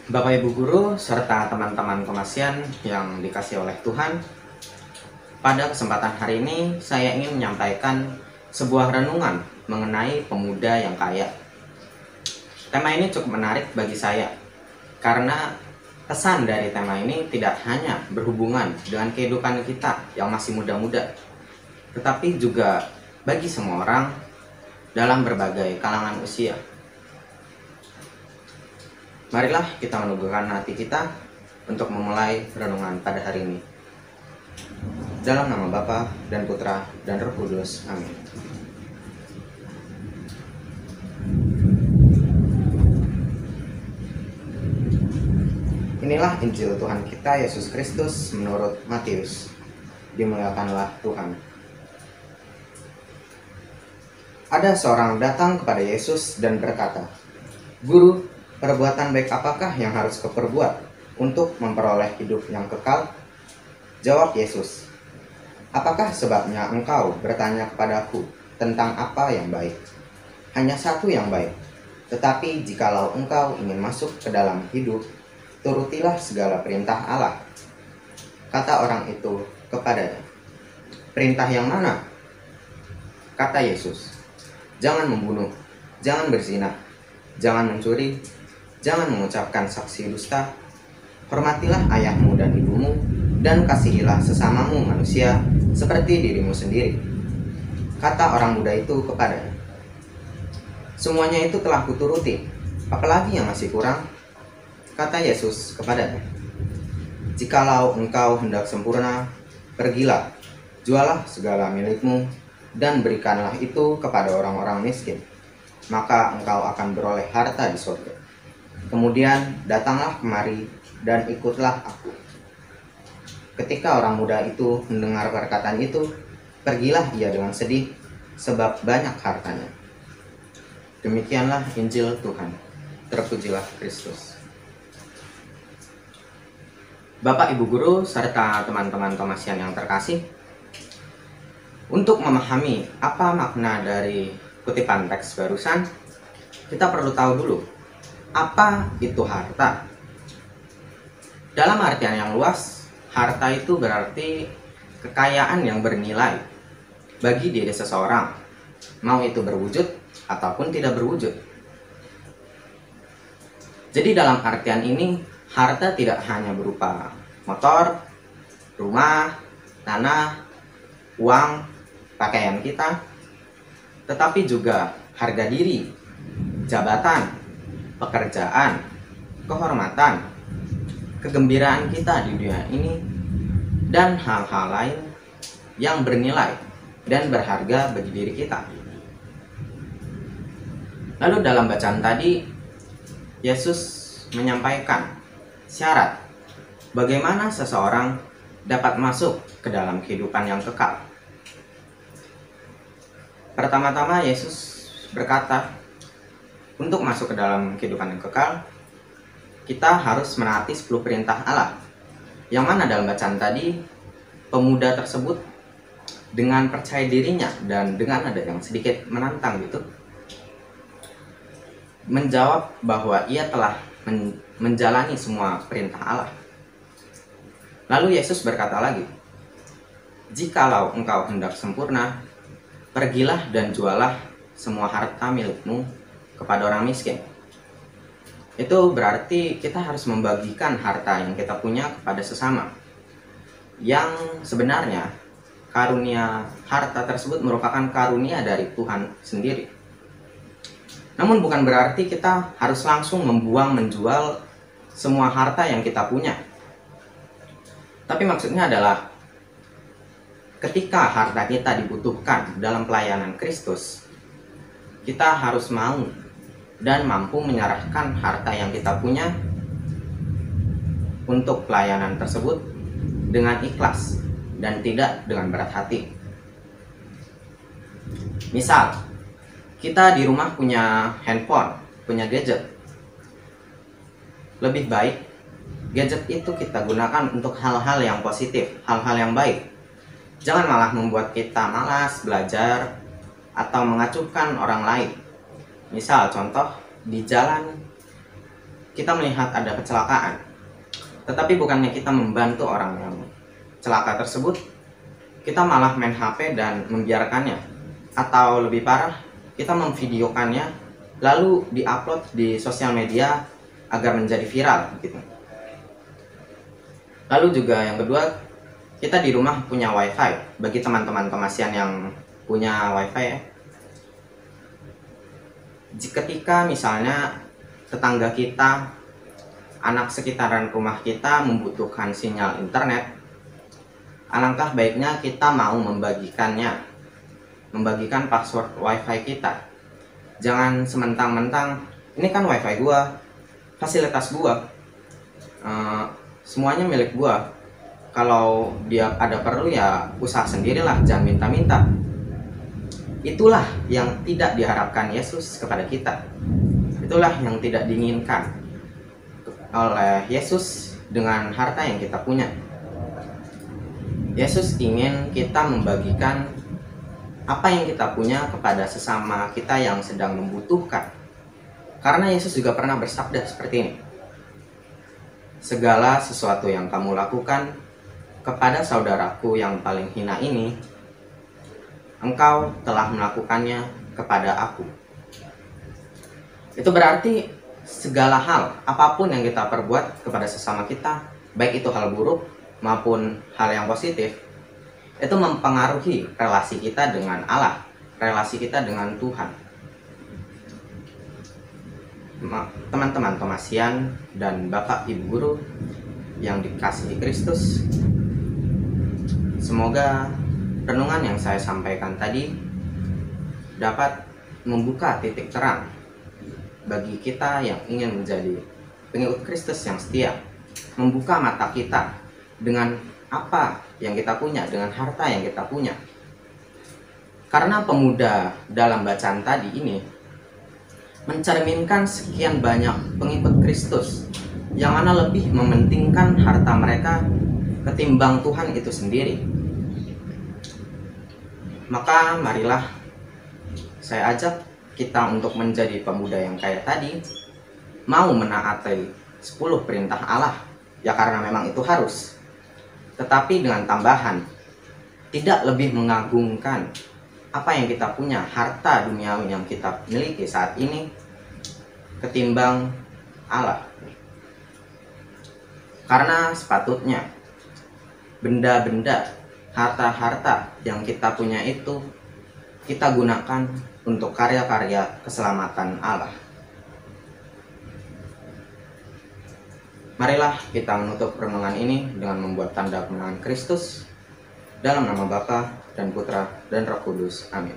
Bapak Ibu Guru serta teman-teman Komasian yang dikasihi oleh Tuhan, pada kesempatan hari ini saya ingin menyampaikan sebuah renungan mengenai pemuda yang kaya. Tema ini cukup menarik bagi saya karena pesan dari tema ini tidak hanya berhubungan dengan kehidupan kita yang masih muda-muda, tetapi juga bagi semua orang dalam berbagai kalangan usia. Marilah kita meneguhkan hati kita untuk memulai renungan pada hari ini. Dalam nama Bapa dan Putra dan Roh Kudus. Amin. Inilah Injil Tuhan kita Yesus Kristus menurut Matius. Dimuliakanlah Tuhan. Ada seorang datang kepada Yesus dan berkata, "Guru, perbuatan baik apakah yang harus kuperbuat untuk memperoleh hidup yang kekal?" Jawab Yesus, "Apakah sebabnya engkau bertanya kepadaku tentang apa yang baik? Hanya satu yang baik. Tetapi jikalau engkau ingin masuk ke dalam hidup, turutilah segala perintah Allah." Kata orang itu kepadanya, "Perintah yang mana?" Kata Yesus, "Jangan membunuh, jangan berzina, jangan mencuri, jangan mengucapkan saksi dusta, hormatilah ayahmu dan ibumu, dan kasihilah sesamamu manusia seperti dirimu sendiri." Kata orang muda itu kepadanya, "Semuanya itu telah kuturuti, apalagi yang masih kurang?" Kata Yesus kepadanya, "Jikalau engkau hendak sempurna, pergilah, jualah segala milikmu, dan berikanlah itu kepada orang-orang miskin, maka engkau akan beroleh harta di surga. Kemudian datanglah kemari dan ikutlah aku." Ketika orang muda itu mendengar perkataan itu, pergilah ia dengan sedih, sebab banyak hartanya. Demikianlah Injil Tuhan. Terpujilah Kristus. Bapak Ibu Guru serta teman-teman Komasian yang terkasih, untuk memahami apa makna dari kutipan teks barusan, kita perlu tahu dulu apa itu harta. Dalam artian yang luas, harta itu berarti kekayaan yang bernilai bagi diri seseorang, mau itu berwujud ataupun tidak berwujud. Jadi dalam artian ini, harta tidak hanya berupa motor, rumah, tanah, uang, pakaian kita, tetapi juga harga diri, jabatan, pekerjaan, kehormatan, kegembiraan kita di dunia ini, dan hal-hal lain yang bernilai dan berharga bagi diri kita. Lalu dalam bacaan tadi, Yesus menyampaikan syarat bagaimana seseorang dapat masuk ke dalam kehidupan yang kekal. Pertama-tama Yesus berkata, untuk masuk ke dalam kehidupan yang kekal, kita harus menaati 10 perintah Allah. Yang mana dalam bacaan tadi, pemuda tersebut dengan percaya dirinya dan dengan ada yang sedikit menantang gitu, menjawab bahwa ia telah menjalani semua perintah Allah. Lalu Yesus berkata lagi, "Jikalau engkau hendak sempurna, pergilah dan jualah semua harta milikmu kepada orang miskin." Itu berarti kita harus membagikan harta yang kita punya kepada sesama. Yang sebenarnya karunia harta tersebut merupakan karunia dari Tuhan sendiri. Namun bukan berarti kita harus langsung menjual semua harta yang kita punya. Tapi maksudnya adalah ketika harta kita dibutuhkan dalam pelayanan Kristus, kita harus mau dan mampu menyerahkan harta yang kita punya untuk pelayanan tersebut dengan ikhlas dan tidak dengan berat hati. Misal, kita di rumah punya handphone, punya gadget. Lebih baik gadget itu kita gunakan untuk hal-hal yang positif, hal-hal yang baik. Jangan malah membuat kita malas belajar atau mengacuhkan orang lain. Misal contoh, di jalan kita melihat ada kecelakaan, tetapi bukannya kita membantu orang yang celaka tersebut, kita malah main HP dan membiarkannya. Atau lebih parah, kita memvideokannya lalu diupload di sosial media agar menjadi viral gitu. Lalu juga yang kedua, kita di rumah punya wifi. Bagi teman-teman Tomasian yang punya wifi ya, ketika misalnya tetangga kita, anak sekitaran rumah kita membutuhkan sinyal internet, alangkah baiknya kita mau membagikan password wifi kita. Jangan sementang-mentang, ini kan wifi gua, fasilitas gua, semuanya milik gua. Kalau dia ada perlu ya usaha sendirilah, jangan minta-minta. Itulah yang tidak diharapkan Yesus kepada kita. Itulah yang tidak diinginkan oleh Yesus dengan harta yang kita punya. Yesus ingin kita membagikan apa yang kita punya kepada sesama kita yang sedang membutuhkan. Karena Yesus juga pernah bersabda seperti ini, segala sesuatu yang kamu lakukan kepada saudaraku yang paling hina ini, engkau telah melakukannya kepada aku. Itu berarti segala hal, apapun yang kita perbuat kepada sesama kita, baik itu hal buruk maupun hal yang positif, itu mempengaruhi relasi kita dengan Allah, relasi kita dengan Tuhan. Teman-teman Tomasian dan Bapak Ibu Guru yang dikasihi Kristus, semoga renungan yang saya sampaikan tadi dapat membuka titik terang bagi kita yang ingin menjadi pengikut Kristus yang setia, membuka mata kita dengan apa yang kita punya, dengan harta yang kita punya. Karena pemuda dalam bacaan tadi ini mencerminkan sekian banyak pengikut Kristus yang mana lebih mementingkan harta mereka ketimbang Tuhan itu sendiri. Maka marilah saya ajak kita untuk menjadi pemuda yang kayak tadi, mau menaati 10 perintah Allah, ya karena memang itu harus, tetapi dengan tambahan, tidak lebih mengagungkan apa yang kita punya, harta duniawi yang kita miliki saat ini, ketimbang Allah. Karena sepatutnya benda-benda, harta-harta yang kita punya itu kita gunakan untuk karya-karya keselamatan Allah. Marilah kita menutup renungan ini dengan membuat tanda kemenangan Kristus. Dalam nama Bapa dan Putra dan Roh Kudus. Amin.